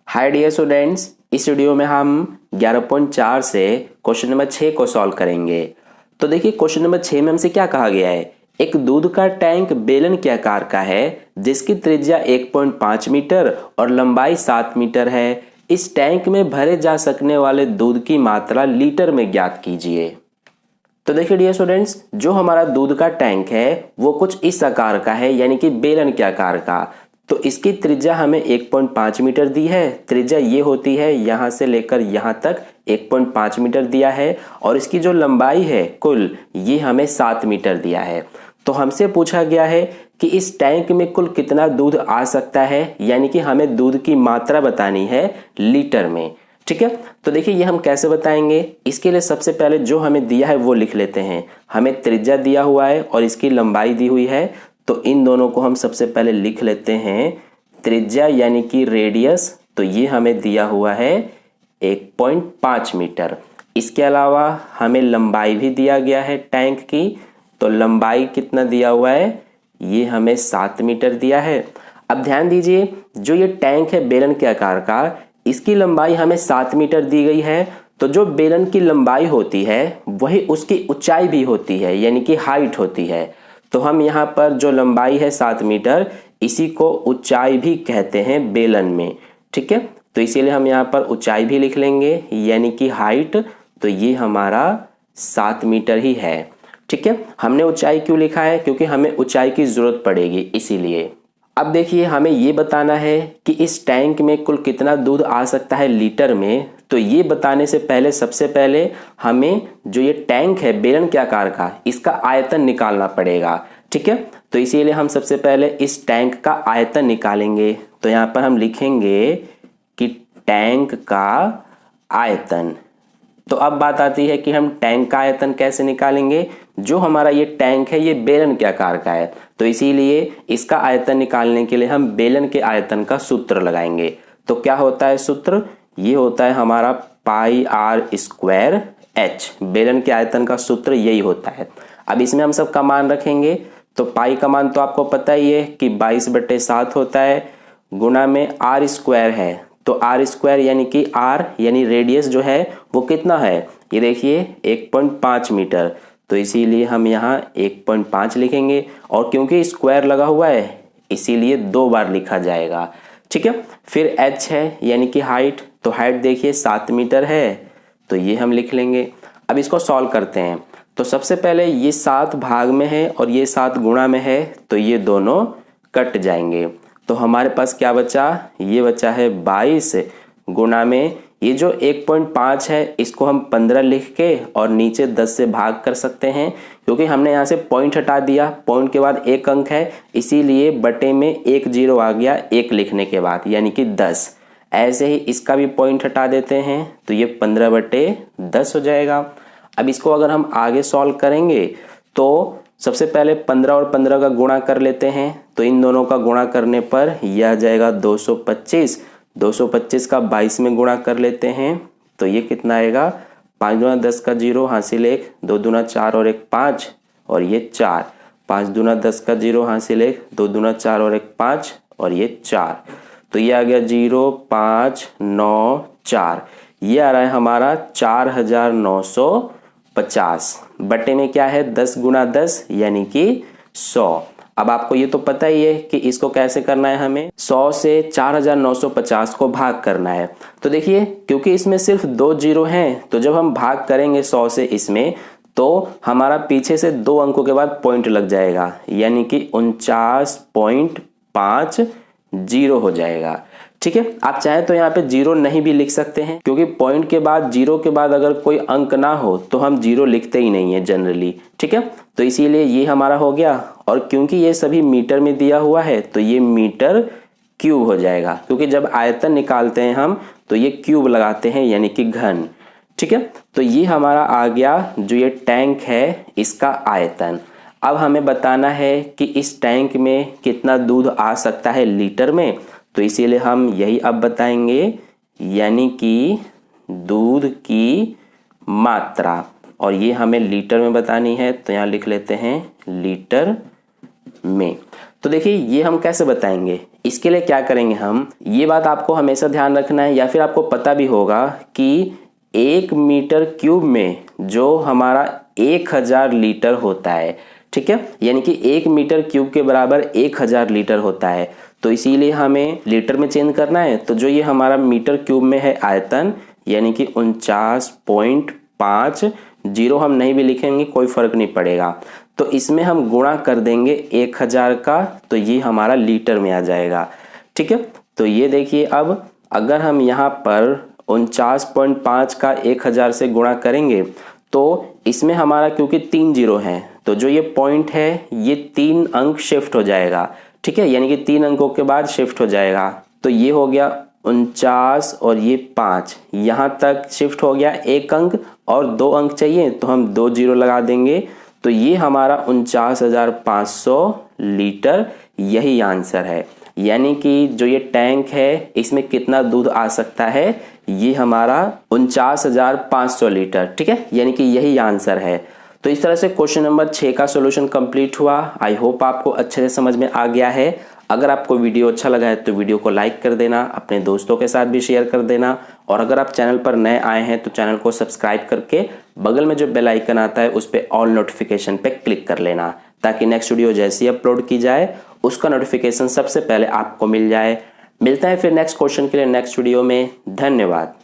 Hi dear students, इस video में हम 11.4 से क्वेश्चन नंबर 6 को सॉल्व करेंगे। तो देखिए क्वेश्चन नंबर 6 में हमसे क्या कहा गया है। एक दूध का टैंक बेलन के आकार का है जिसकी त्रिज्या 1.5 मीटर और लंबाई 7 मीटर है। इस टैंक में भरे जा सकने वाले दूध की मात्रा लीटर में ज्ञात कीजिए। तो देखिए डियर स्टूडेंट्स, जो हमारा दूध का टैंक है वो कुछ इस आकार का है, यानी कि बेलन के आकार का। तो इसकी त्रिज्या हमें 1.5 मीटर दी है। त्रिज्या ये होती है, यहां से लेकर यहां तक 1.5 मीटर दिया है और इसकी जो लंबाई है कुल, ये हमें 7 मीटर दिया है। तो हमसे पूछा गया है कि इस टैंक में कुल कितना दूध आ सकता है, यानी कि हमें दूध की मात्रा बतानी है लीटर में। ठीक है, तो देखिए ये हम कैसे बताएंगे। इसके लिए सबसे पहले जो हमें दिया है वो लिख लेते हैं। हमें त्रिज्या दिया हुआ है और इसकी लंबाई दी हुई है, तो इन दोनों को हम सबसे पहले लिख लेते हैं। त्रिज्या यानी कि रेडियस, तो ये हमें दिया हुआ है 1.5 मीटर। इसके अलावा हमें लंबाई भी दिया गया है टैंक की, तो लंबाई कितना दिया हुआ है, ये हमें 7 मीटर दिया है। अब ध्यान दीजिए, जो ये टैंक है बेलन के आकार का, इसकी लंबाई हमें 7 मीटर दी गई है। तो जो बेलन की लंबाई होती है वही उसकी ऊंचाई भी होती है, यानी कि हाइट होती है। तो हम यहाँ पर जो लंबाई है 7 मीटर, इसी को ऊंचाई भी कहते हैं बेलन में। ठीक है, तो इसीलिए हम यहाँ पर ऊंचाई भी लिख लेंगे, यानी कि हाइट। तो ये हमारा 7 मीटर ही है। ठीक है, हमने ऊंचाई क्यों लिखा है, क्योंकि हमें ऊंचाई की जरूरत पड़ेगी इसीलिए। अब देखिए हमें ये बताना है कि इस टैंक में कुल कितना दूध आ सकता है लीटर में। तो ये बताने से पहले सबसे पहले हमें जो ये टैंक है बेलन के आकार का, इसका आयतन निकालना पड़ेगा। ठीक है, तो इसीलिए हम सबसे पहले इस टैंक का आयतन निकालेंगे। तो यहाँ पर हम लिखेंगे कि टैंक का आयतन। तो अब बात आती है कि हम टैंक का आयतन कैसे निकालेंगे। जो हमारा ये टैंक है ये बेलन के आकार का है, तो इसीलिए इसका आयतन निकालने के लिए हम बेलन के आयतन का सूत्र लगाएंगे। तो क्या होता है सूत्र, ये होता है हमारा पाई आर स्क्वायर एच। बेलन के आयतन का सूत्र यही होता है। अब इसमें हम सब का मान रखेंगे। तो पाई का मान तो आपको पता ही है कि 22/7 होता है, गुणा में आर स्क्वायर है। तो आर स्क्वायर यानी कि आर यानी रेडियस जो है वो कितना है, ये देखिए 1.5 मीटर। तो इसीलिए हम यहाँ 1.5 लिखेंगे, और क्योंकि स्क्वायर लगा हुआ है इसीलिए 2 बार लिखा जाएगा। ठीक है, फिर h है यानी कि हाइट। तो हाइट देखिए 7 मीटर है, तो ये हम लिख लेंगे। अब इसको सॉल्व करते हैं। तो सबसे पहले ये 7 भाग में है और ये 7 गुणा में है, तो ये दोनों कट जाएंगे। तो हमारे पास क्या बचा, ये बचा है 22 गुणा में ये जो 1.5 है इसको हम 15 लिख के और नीचे 10 से भाग कर सकते हैं, क्योंकि हमने यहाँ से पॉइंट हटा दिया। पॉइंट के बाद एक अंक है, इसीलिए बटे में एक जीरो आ गया एक लिखने के बाद, यानी कि 10। ऐसे ही इसका भी पॉइंट हटा देते हैं, तो ये 15/10 हो जाएगा। अब इसको अगर हम आगे सॉल्व करेंगे तो सबसे पहले 15 और 15 का गुणा कर लेते हैं। तो इन दोनों का गुणा करने पर यह आ जाएगा 225। 225 का 22 में गुणा कर लेते हैं, तो ये कितना आएगा, 5 दूना 10 का 0 हासिल 1, 2 दूना 4 और 1 5 और ये 4। 5 दूना 10 का 0 हासिल 1, 2 दूना 4 और 1 5 और ये 4। तो ये आ गया 0 5 9 4। ये आ रहा है हमारा 4950। बटे में क्या है 10 गुना 10 यानी कि 100। अब आपको ये तो पता ही है कि इसको कैसे करना है, हमें 100 से 4950 को भाग करना है। तो देखिए क्योंकि इसमें सिर्फ 2 जीरो हैं, तो जब हम भाग करेंगे 100 से इसमें, तो हमारा पीछे से 2 अंकों के बाद पॉइंट लग जाएगा, यानी कि 49.50 हो जाएगा। ठीक है, आप चाहे तो यहाँ पे 0 नहीं भी लिख सकते हैं, क्योंकि पॉइंट के बाद 0 के बाद अगर कोई अंक ना हो तो हम 0 लिखते ही नहीं है जनरली। ठीक है, तो इसीलिए ये हमारा हो गया। और क्योंकि ये सभी मीटर में दिया हुआ है तो ये मीटर क्यूब हो जाएगा, क्योंकि जब आयतन निकालते हैं हम तो ये क्यूब लगाते हैं, यानी कि घन। ठीक है, तो ये हमारा आ गया जो ये टैंक है इसका आयतन। अब हमें बताना है कि इस टैंक में कितना दूध आ सकता है लीटर में। तो इसीलिए हम यही अब बताएंगे, यानी कि दूध की मात्रा, और ये हमें लीटर में बतानी है। तो यहाँ लिख लेते हैं लीटर में। तो देखिए ये हम कैसे बताएंगे, इसके लिए क्या करेंगे हम, ये बात आपको हमेशा ध्यान रखना है, या फिर आपको पता भी होगा कि 1 मीटर क्यूब में जो हमारा 1000 लीटर होता है, ठीक है, यानी कि 1 मीटर क्यूब के बराबर 1000 लीटर होता है। तो इसीलिए हमें लीटर में चेंज करना है। तो जो ये हमारा मीटर क्यूब में है आयतन, यानी कि 49.5, जीरो हम नहीं भी लिखेंगे कोई फर्क नहीं पड़ेगा, तो इसमें हम गुणा कर देंगे 1000 का, तो ये हमारा लीटर में आ जाएगा, ठीक है। तो ये देखिए, अब अगर हम यहाँ पर 49.5 का 1000 से गुणा करेंगे तो इसमें हमारा क्योंकि 3 जीरो हैं, तो जो ये पॉइंट है ये 3 अंक शिफ्ट हो जाएगा, ठीक है, यानी कि 3 अंकों के बाद शिफ्ट हो जाएगा। तो ये हो गया 49 और ये 5, यहाँ तक शिफ्ट हो गया 1 अंक, और 2 अंक चाहिए तो हम 2 जीरो लगा देंगे। तो ये हमारा 49,500 लीटर यही आंसर है। यानी कि जो ये टैंक है इसमें कितना दूध आ सकता है, ये हमारा 49,500 लीटर, ठीक है, यानी कि यही आंसर है। तो इस तरह से क्वेश्चन नंबर 6 का सॉल्यूशन कंप्लीट हुआ। आई होप आपको अच्छे से समझ में आ गया है। अगर आपको वीडियो अच्छा लगा है तो वीडियो को लाइक कर देना, अपने दोस्तों के साथ भी शेयर कर देना, और अगर आप चैनल पर नए आए हैं तो चैनल को सब्सक्राइब करके बगल में जो बेल आइकन आता है उस पर ऑल नोटिफिकेशन पे क्लिक कर लेना, ताकि नेक्स्ट वीडियो जैसे ही अपलोड की जाए उसका नोटिफिकेशन सबसे पहले आपको मिल जाए। मिलता है फिर नेक्स्ट क्वेश्चन के लिए नेक्स्ट वीडियो में। धन्यवाद।